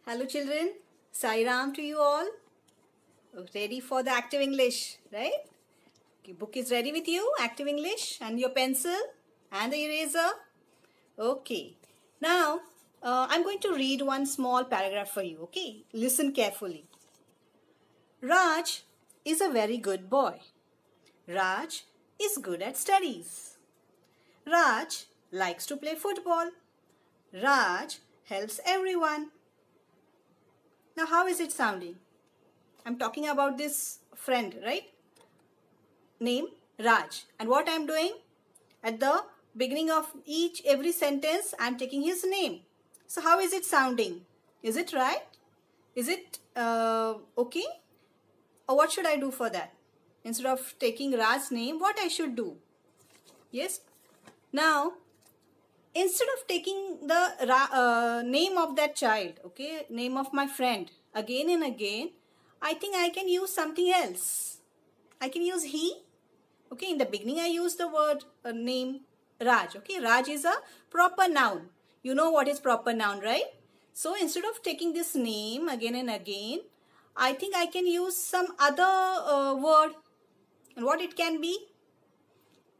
Hello children, Sai Ram to you all. Ready for the active English, right? Okay, book is ready with you, active English, and your pencil and the eraser. Okay, now I'm going to read one small paragraph for you, okay? Listen carefully. Raj is a very good boy. Raj is good at studies. Raj likes to play football. Raj helps everyone. Now, how is it sounding? I'm talking about this friend, right? Name Raj. And what I'm doing? At the beginning of every sentence, I'm taking his name. So, how is it sounding? Is it right? Is it okay? Or what should I do for that? Instead of taking Raj's name, what I should do? Yes? Now, instead of taking the name of that child, okay, name of my friend again and again, I think I can use something else. I can use he. Okay, in the beginning I use the word name Raj. Okay, Raj is a proper noun. You know what is proper noun, right? So instead of taking this name again and again, I think I can use some other word. And what it can be?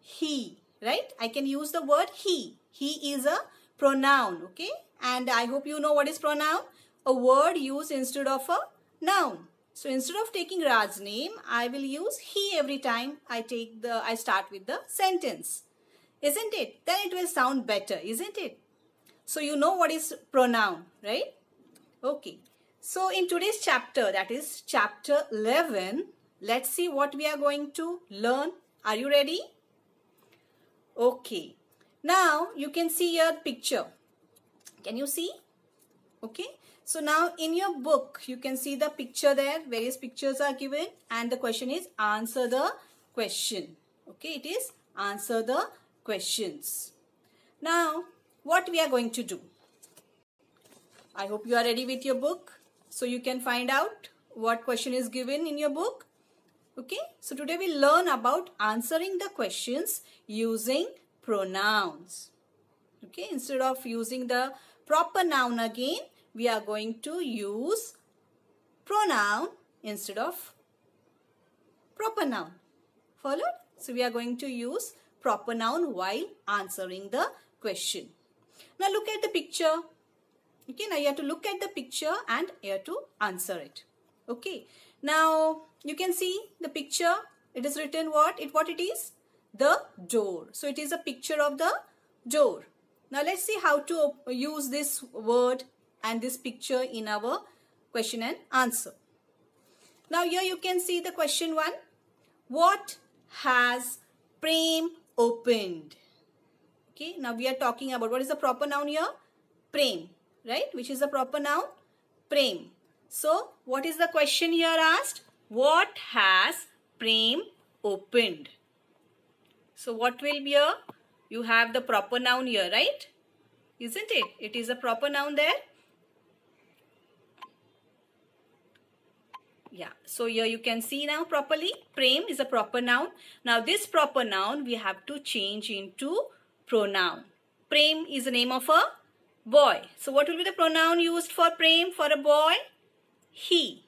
He, right? I can use the word he. He is a pronoun, okay? And I hope you know what is pronoun. A word used instead of a noun. So instead of taking Raj's name, I will use he every time I start with the sentence. Isn't it? Then it will sound better, isn't it? So you know what is pronoun, right? Okay. So in today's chapter, that is chapter 11, let's see what we are going to learn. Are you ready? Okay. Now you can see your picture. Can you see? Okay. So now in your book, you can see the picture there. Various pictures are given and the question is answer the question. Okay. It is answer the questions. Now what we are going to do? I hope you are ready with your book. So you can find out what question is given in your book. Okay. So today we learn about answering the questions using pronouns. Okay, instead of using the proper noun again, we are going to use pronoun instead of proper noun. Followed? So we are going to use proper noun while answering the question. Now look at the picture. Okay, now you have to look at the picture and you have to answer it. Okay, now you can see the picture. It is written what? What it is? The door. So it is a picture of the door. Now let's see how to use this word and this picture in our question and answer. Now here you can see the question 1. What has Prem opened? Okay, now we are talking about what is the proper noun here? Prem, right? Which is the proper noun? Prem. So what is the question here asked? What has Prem opened? So what will be here? You have the proper noun here, right? Isn't it? It is a proper noun there. Yeah. So here you can see now properly. Prem is a proper noun. Now this proper noun we have to change into pronoun. Prem is the name of a boy. So what will be the pronoun used for Prem, for a boy? He.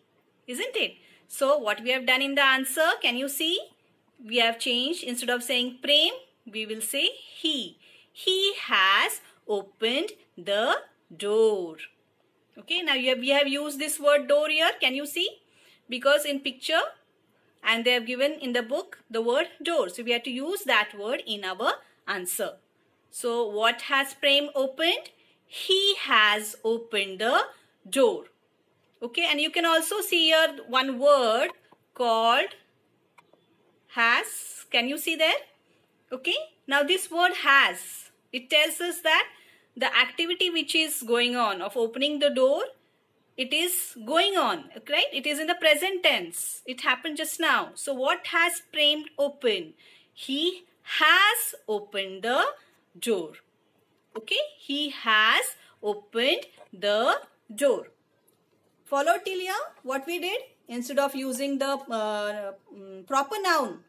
Isn't it? So what we have done in the answer, can you see? We have changed, instead of saying Prem, we will say he. He has opened the door. Okay, now we have used this word door here. Can you see? Because in picture and they have given in the book the word door. So we have to use that word in our answer. So what has Prem opened? He has opened the door. Okay, and you can also see here one word called has. Can you see there? Okay. Now this word has, it tells us that the activity which is going on of opening the door, it is going on, right? It is in the present tense. It happened just now. So what has Prem opened? He has opened the door. Okay. He has opened the door. Follow till here what we did? Instead of using the proper noun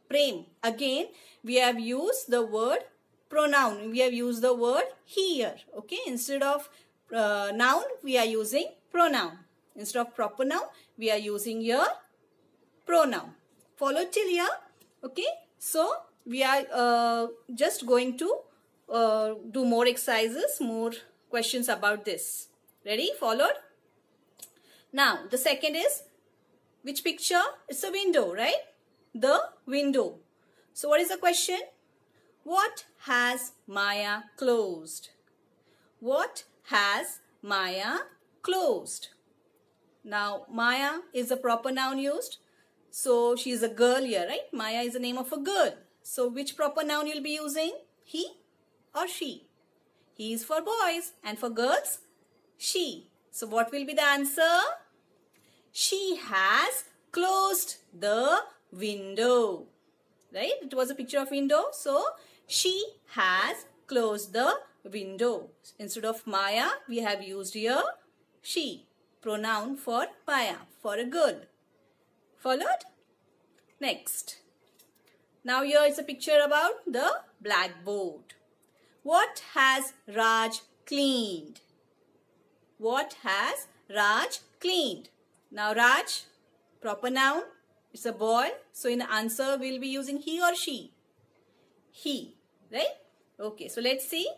Prem, again we have used the word pronoun. We have used the word here. Okay, instead of noun, we are using pronoun. Instead of proper noun, we are using your pronoun. Follow till here? Okay. So, we are just going to do more exercises, more questions about this. Ready? Followed? Now, the second is, which picture? It's a window, right? The window. So, what is the question? What has Maya closed? What has Maya closed? Now, Maya is a proper noun used. So, she is a girl here, right? Maya is the name of a girl. So, which proper noun you'll be using? He or she? He is for boys and for girls, she. So, what will be the answer? She has closed the window. Right? It was a picture of window. So, she has closed the window. Instead of Maya, we have used here she. Pronoun for Maya, for a girl. Followed? Next. Now here is a picture about the blackboard. What has Raj cleaned? What has Raj cleaned? Now Raj, proper noun, it's a boy. So in the answer, we'll be using he or she. He, right? Okay, so let's see.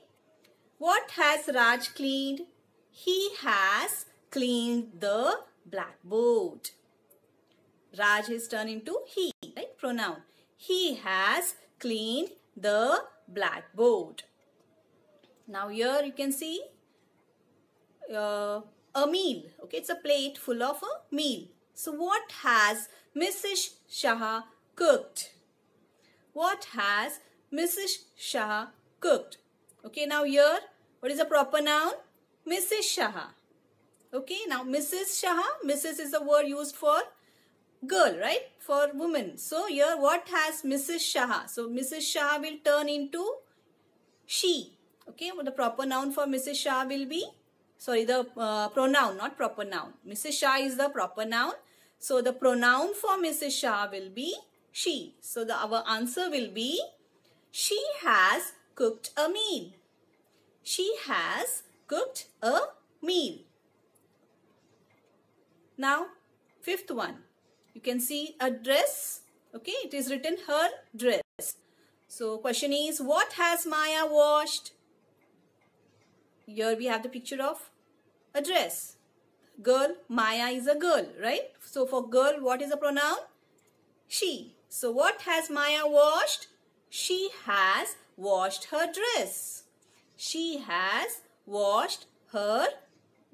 What has Raj cleaned? He has cleaned the blackboard. Raj is turned into he, right? Pronoun. He has cleaned the blackboard. Now here you can see a meal. Okay, it's a plate full of a meal. So what has Mrs. Shah cooked? What has Mrs. Shah cooked? Okay, now here, what is the proper noun? Mrs. Shah. Okay, now Mrs. Shah, Mrs. is the word used for girl, right? For woman. So here, what has Mrs. Shah? So Mrs. Shah will turn into she. Okay, well, the proper noun for Mrs. Shah will be, sorry, the pronoun, not proper noun. Mrs. Shah is the proper noun. So the pronoun for Mrs. Shah will be she. So our answer will be, she has cooked a meal. She has cooked a meal. Now, fifth one. You can see a dress. Okay, it is written her dress. So, question is, what has Maya washed? Here we have the picture of a dress. Girl, Maya is a girl, right? So, for girl, what is the pronoun? She. So, what has Maya washed? She has washed her dress. She has washed her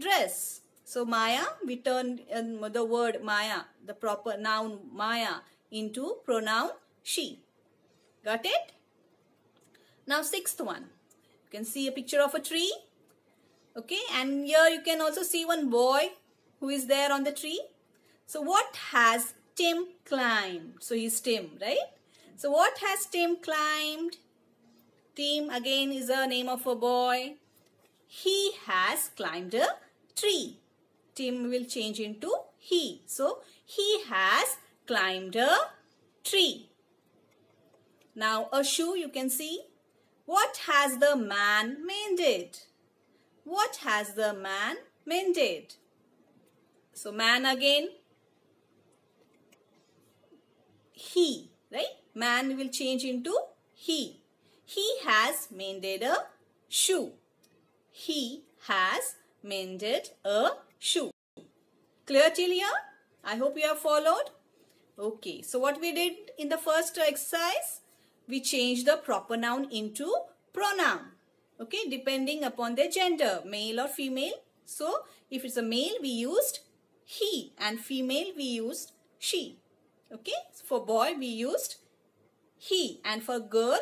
dress. So, Maya, we turn the word Maya, the proper noun Maya, into pronoun she. Got it? Now, sixth one. You can see a picture of a tree. Okay, and here you can also see one boy who is there on the tree. So, what has Tim climbed? So, he's Tim, right? So, what has Tim climbed? Tim again is a name of a boy. He has climbed a tree. Tim will change into he. So, he has climbed a tree. Now, a shoe you can see. What has the man mended? What has the man mended? So, man again. He, right? Man will change into he. He has mended a shoe. He has mended a shoe. Clear till here? I hope you have followed. Okay, so what we did in the first exercise, we changed the proper noun into pronoun. Okay, depending upon their gender, male or female. So, if it's a male, we used he, and female, we used she. Okay, for boy, we used he, and for girl,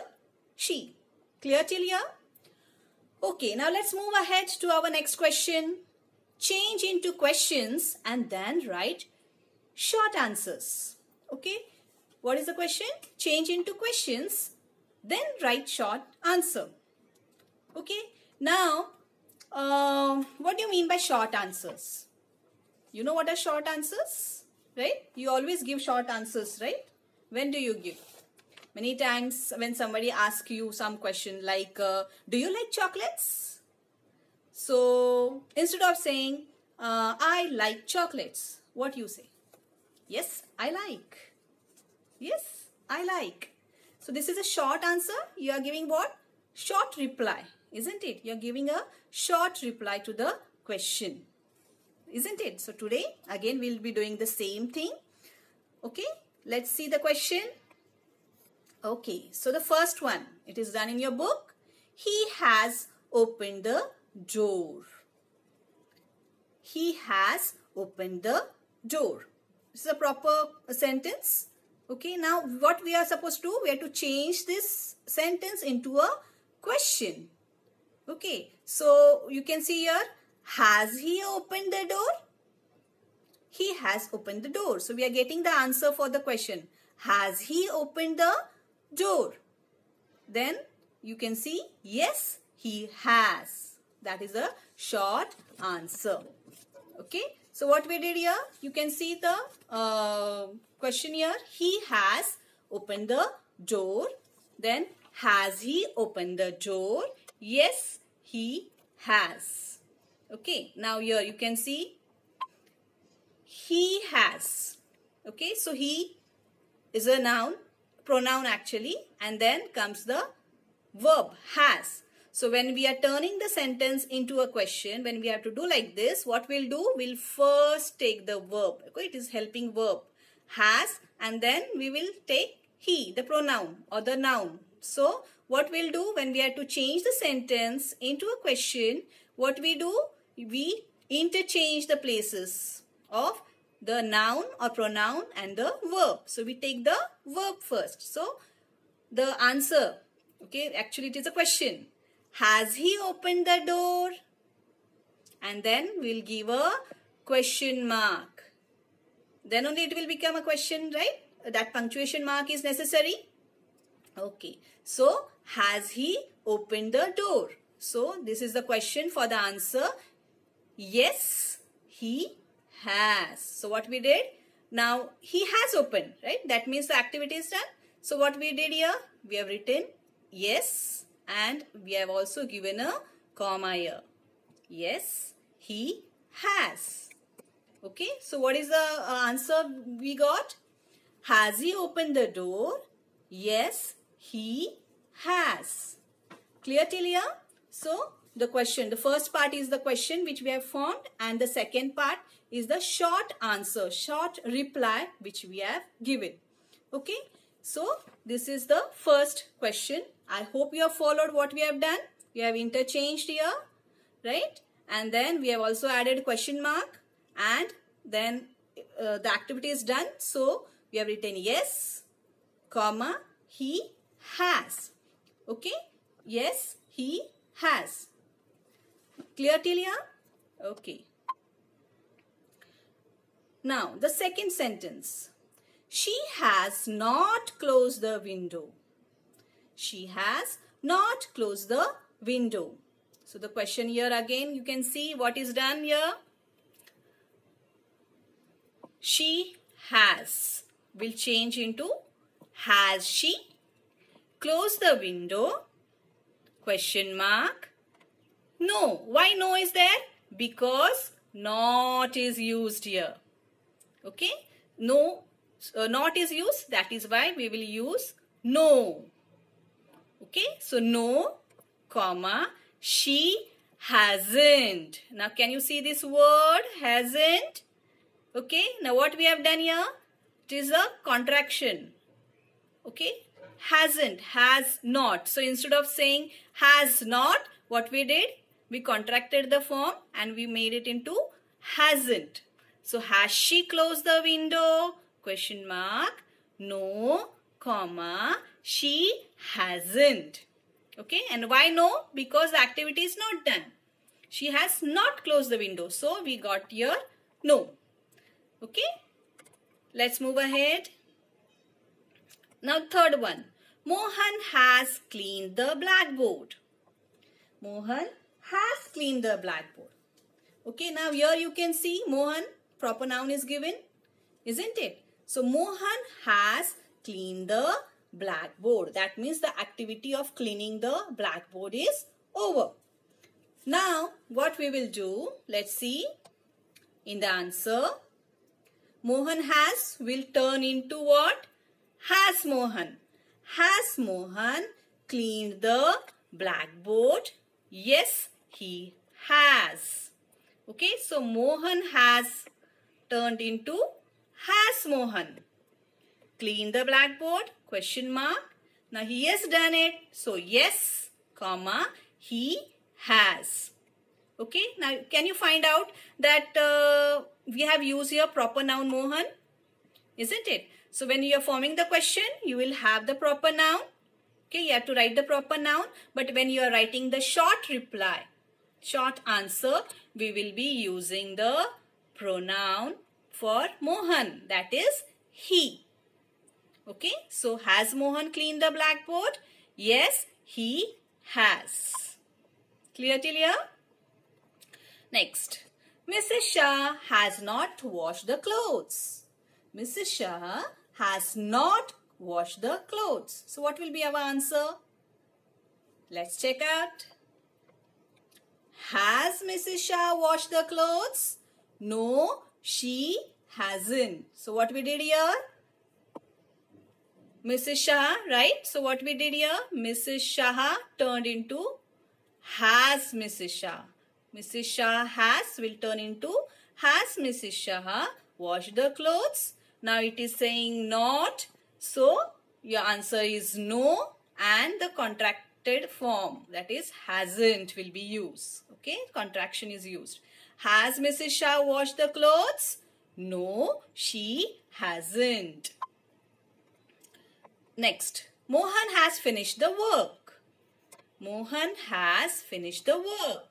she. Clear till here? Okay, now let's move ahead to our next question. Change into questions and then write short answers. Okay, what is the question? Change into questions, then write short answer. Okay, now, what do you mean by short answers? You know what are short answers, right? You always give short answers, right? When do you give? Many times when somebody asks you some question like, do you like chocolates? So instead of saying, I like chocolates, what you say? Yes, I like. Yes, I like. So this is a short answer. You are giving what? Short reply, isn't it? You are giving a short reply to the question, isn't it? So today again we'll be doing the same thing. Okay, let's see the question. Okay, so the first one, it is done in your book. He has opened the door. He has opened the door. This is a proper sentence. Okay, now what we are supposed to do? We have to change this sentence into a question. Okay, so you can see here, has he opened the door? He has opened the door. So we are getting the answer for the question. Has he opened the door? Then you can see, yes, he has. That is a short answer. Okay, so what we did here, you can see the question here. He has opened the door. Then has he opened the door? Yes, he has. Okay, now here you can see he has. Okay, so he is a noun, pronoun actually, and then comes the verb has. So when we are turning the sentence into a question, when we have to do like this, what we'll do, we'll first take the verb. Okay, it is helping verb has, and then we will take he, the pronoun or the noun. So what we'll do, when we have to change the sentence into a question, what we do, we interchange the places of the noun or pronoun and the verb. So we take the verb first. So the answer, okay, actually it is a question. Has he opened the door? And then we'll give a question mark. Then only it will become a question, right? That punctuation mark is necessary. Okay, so has he opened the door? So this is the question for the answer. Yes, he has. So what we did? Now he has opened, right? That means the activity is done. So what we did here? We have written yes, and we have also given a comma here. Yes, he has. Okay, so what is the answer we got? Has he opened the door? Yes, he has. Clear till here? So the question, the first part is the question which we have formed, and the second part is the short answer, short reply which we have given. Okay, so this is the first question. I hope you have followed what we have done. We have interchanged here, right? And then we have also added question mark, and then the activity is done. So we have written yes, comma, he has. Okay, yes, he has. Clear till here? Okay. Now the second sentence. She has not closed the window. She has not closed the window. So the question here again, you can see what is done here. She has will change into has she closed the window? Question mark. No. Why no is there? Because not is used here. Okay. No, not is used. That is why we will use no. Okay. So no, comma, she hasn't. Now can you see this word hasn't? Okay. Now what we have done here? It is a contraction. Okay. Hasn't, has not. So instead of saying has not, what we did? We contracted the form and we made it into hasn't. So has she closed the window? Question mark. No, comma, she hasn't. Okay, and why no? Because the activity is not done. She has not closed the window. So we got here no. Okay, let's move ahead. Now third one. Mohan has cleaned the blackboard. Mohan has cleaned the blackboard. Okay, now here you can see Mohan, proper noun is given, isn't it? So Mohan has cleaned the blackboard. That means the activity of cleaning the blackboard is over. Now, what we will do, let's see. In the answer, Mohan has will turn into what? Has Mohan. Has Mohan cleaned the blackboard? Yes, he has. Okay, so Mohan has turned into has Mohan. Clean the blackboard? Question mark. Now he has done it. So yes, comma, he has. Okay, now can you find out that we have used here proper noun Mohan? Isn't it? So when you are forming the question, you will have the proper noun. Okay, you have to write the proper noun. But when you are writing the short reply, short answer, we will be using the pronoun for Mohan. That is he. Okay, so has Mohan cleaned the blackboard? Yes, he has. Clear till here? Next, Mrs. Shah has not washed the clothes. Mrs. Shah has not washed the clothes. So what will be our answer? Let's check out. Has Mrs. Shah washed the clothes? No, she hasn't. So what we did here? Mrs. Shah, right? So what we did here? Mrs. Shah turned into has Mrs. Shah. Mrs. Shah has will turn into has Mrs. Shah washed the clothes? Now it is saying not. So your answer is no, and the contracted form, that is hasn't, will be used. Okay, contraction is used. Has Mrs. Shah washed the clothes? No, she hasn't. Next, Mohan has finished the work. Mohan has finished the work.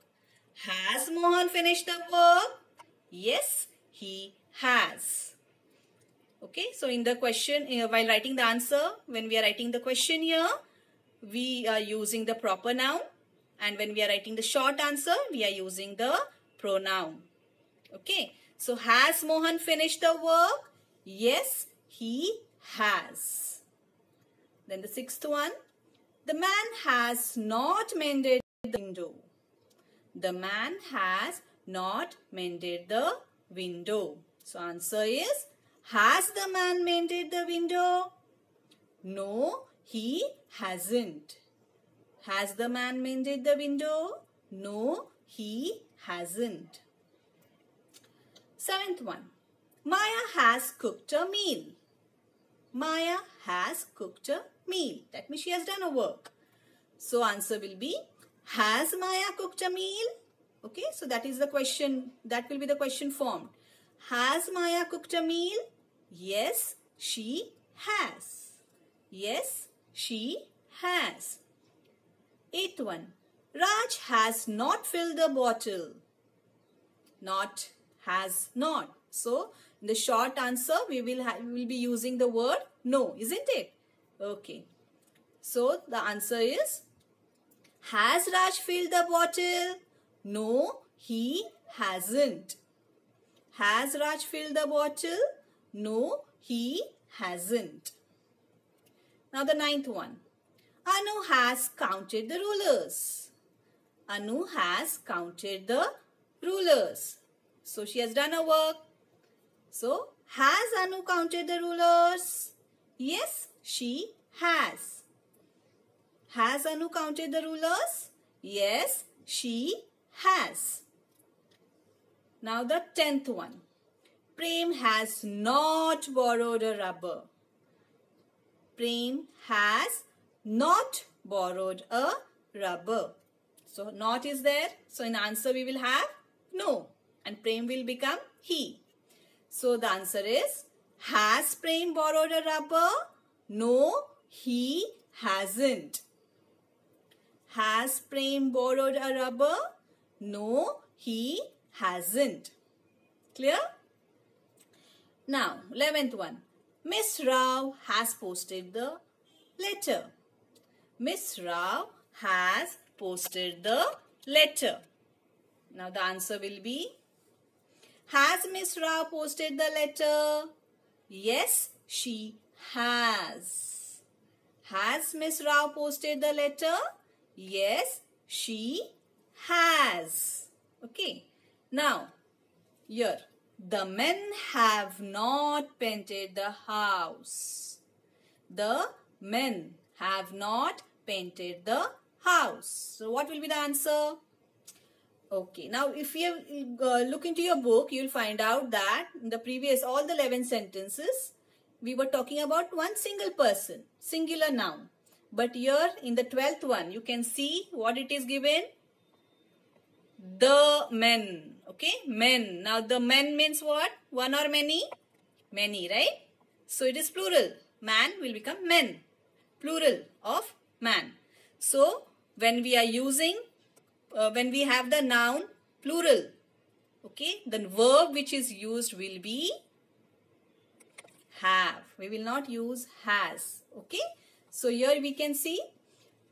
Has Mohan finished the work? Yes, he has. Okay, so in the question, while writing the answer, when we are writing the question here, we are using the proper noun. And when we are writing the short answer, we are using the pronoun. Okay, so has Mohan finished the work? Yes, he has. Then the sixth one, the man has not mended the window. The man has not mended the window. So answer is, has the man mended the window? No, he hasn't. Has the man mended the window? No, he hasn't. Seventh one, Maya has cooked a meal. Maya has cooked a meal. That means she has done a work. So answer will be, has Maya cooked a meal? Okay, so that is the question. That will be the question formed. Has Maya cooked a meal? Yes, she has. Yes, she has. Eighth one, Raj has not filled the bottle. Not, has not. So in the short answer, we will be using the word no, isn't it? Okay. So the answer is, has Raj filled the bottle? No, he hasn't. Has Raj filled the bottle? No, he hasn't. Now the ninth one. Anu has counted the rulers. Anu has counted the rulers. So she has done her work. So has Anu counted the rulers? Yes, she has. Has Anu counted the rulers? Yes, she has. Now the 10th one. Prem has not borrowed a rubber. Prem has not borrowed a rubber. So not is there. So in answer we will have no. And Prem will become he. So the answer is, has Prem borrowed a rubber? No, he hasn't. Has Prem borrowed a rubber? No, he hasn't. Clear? Now, 11th one. Miss Rao has posted the letter. Miss Rao has posted the letter. Now the answer will be, has Miss Rao posted the letter? Yes, she has. Has Miss Rao posted the letter? Yes, she has. Okay. Now, here, the men have not painted the house. The men have not painted the house. So, what will be the answer? Okay, now if you look into your book, you'll find out that in the previous, all the 11 sentences, we were talking about one single person, singular noun. But here in the 12th one, you can see what it is given. The men. Okay, men. Now the men means what? One or many? Many, right? So it is plural. Man will become men. Plural of man. So when we are using, when we have the noun plural, okay, the verb which is used will be have. We will not use has. Okay. So here we can see,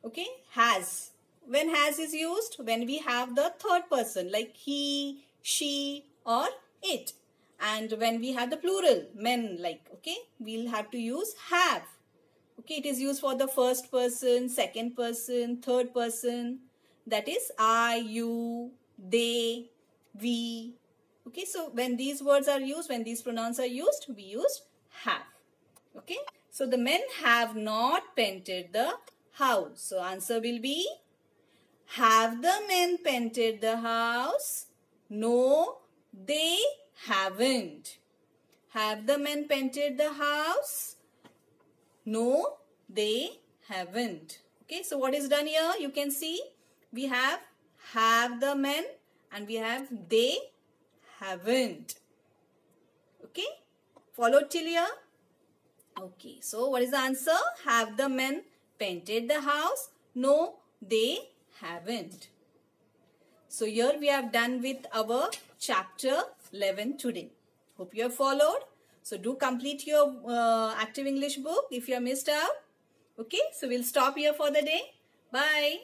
okay, has. When has is used? When we have the third person like he, she or it. And when we have the plural, men, like, okay, we'll have to use have. Okay, it is used for the first person, second person, third person. That is I, you, they, we. Okay, so when these words are used, when these pronouns are used, we use have. Okay, so the men have not painted the house. So answer will be, have the men painted the house? No, they haven't. Have the men painted the house? No, they haven't. Okay, so what is done here? You can see we have the men and we have they haven't. Okay, followed till here? Okay, so what is the answer? Have the men painted the house? No, they haven't. So here we have done with our chapter 11 today. Hope you have followed. So do complete your active English book if you have missed out. Okay, so we'll stop here for the day. Bye.